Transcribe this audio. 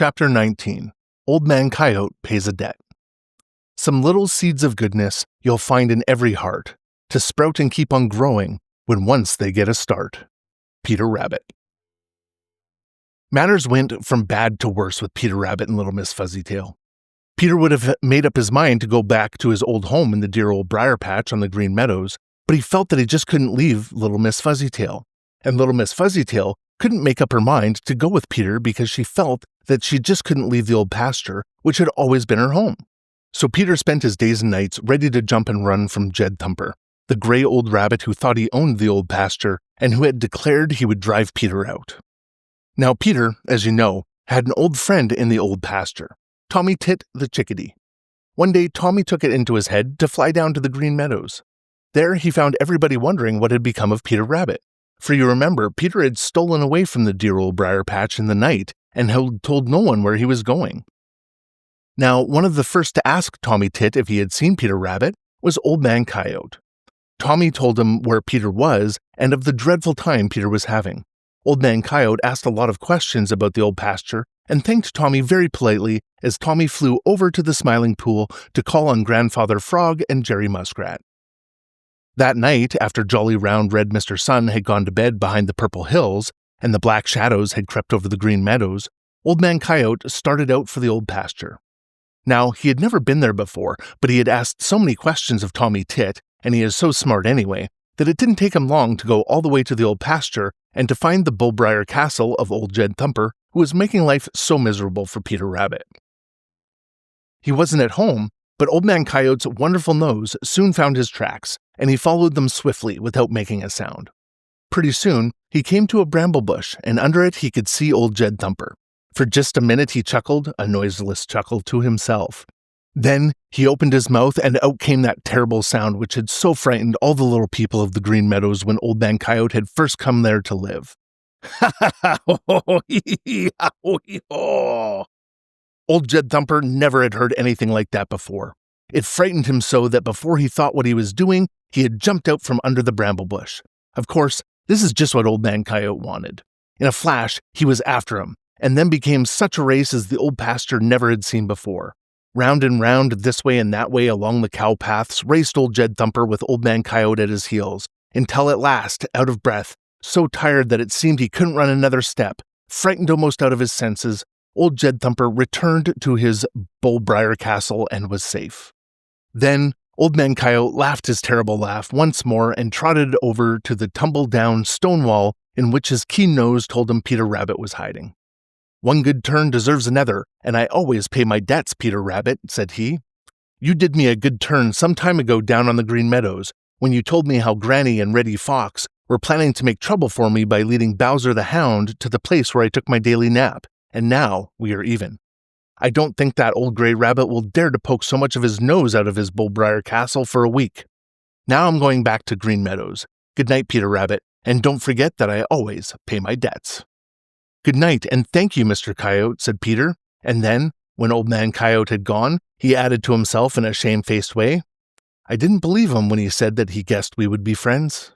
Chapter 19. Old Man Coyote Pays a Debt. Some little seeds of goodness you'll find in every heart, to sprout and keep on growing when once they get a start. Peter Rabbit. Matters went from bad to worse with Peter Rabbit and little Miss Fuzzytail. Peter would have made up his mind to go back to his old home in the dear old briar patch on the Green Meadows, but he felt that he just couldn't leave little Miss Fuzzytail. And little Miss Fuzzytail couldn't make up her mind to go with Peter because she felt that she just couldn't leave the old pasture, which had always been her home. So Peter spent his days and nights ready to jump and run from Jed Thumper, the gray old rabbit who thought he owned the old pasture and who had declared he would drive Peter out. Now Peter, as you know, had an old friend in the old pasture, Tommy Tit the chickadee. One day Tommy took it into his head to fly down to the Green Meadows. There he found everybody wondering what had become of Peter Rabbit. For you remember, Peter had stolen away from the dear old briar patch in the night and had told no one where he was going. Now, one of the first to ask Tommy Tit if he had seen Peter Rabbit was Old Man Coyote. Tommy told him where Peter was and of the dreadful time Peter was having. Old Man Coyote asked a lot of questions about the old pasture and thanked Tommy very politely as Tommy flew over to the Smiling Pool to call on Grandfather Frog and Jerry Muskrat. That night, after jolly round red Mr. Sun had gone to bed behind the purple hills and the black shadows had crept over the Green Meadows, Old Man Coyote started out for the old pasture. Now, he had never been there before, but he had asked so many questions of Tommy Tit, and he is so smart anyway, that it didn't take him long to go all the way to the old pasture and to find the bullbriar castle of old Jed Thumper, who was making life so miserable for Peter Rabbit. He wasn't at home, but Old Man Coyote's wonderful nose soon found his tracks, and he followed them swiftly without making a sound. Pretty soon, he came to a bramble bush, and under it he could see old Jed Thumper. For just a minute he chuckled, a noiseless chuckle to himself. Then he opened his mouth, and out came that terrible sound which had so frightened all the little people of the Green Meadows when Old Man Coyote had first come there to live. Ha ha ha! Ho ho hee ha ho hee ho! Old Jed Thumper never had heard anything like that before. It frightened him so that before he thought what he was doing, he had jumped out from under the bramble bush. Of course, this is just what Old Man Coyote wanted. In a flash, he was after him, and then became such a race as the old pasture never had seen before. Round and round, this way and that way along the cow paths, raced old Jed Thumper with Old Man Coyote at his heels, until at last, out of breath, so tired that it seemed he couldn't run another step, frightened almost out of his senses, old Jed Thumper returned to his bullbriar castle and was safe. Then Old Man Coyote laughed his terrible laugh once more and trotted over to the tumble-down stone wall in which his keen nose told him Peter Rabbit was hiding. "One good turn deserves another, and I always pay my debts, Peter Rabbit," said he. "You did me a good turn some time ago down on the Green Meadows, when you told me how Granny and Reddy Fox were planning to make trouble for me by leading Bowser the Hound to the place where I took my daily nap, and now we are even. I don't think that old gray rabbit will dare to poke so much of his nose out of his bullbriar castle for a week. Now I'm going back to Green Meadows. Good night, Peter Rabbit, and don't forget that I always pay my debts." "Good night, and thank you, Mr. Coyote," said Peter, and then, when Old Man Coyote had gone, he added to himself in a shamefaced way, "I didn't believe him when he said that he guessed we would be friends."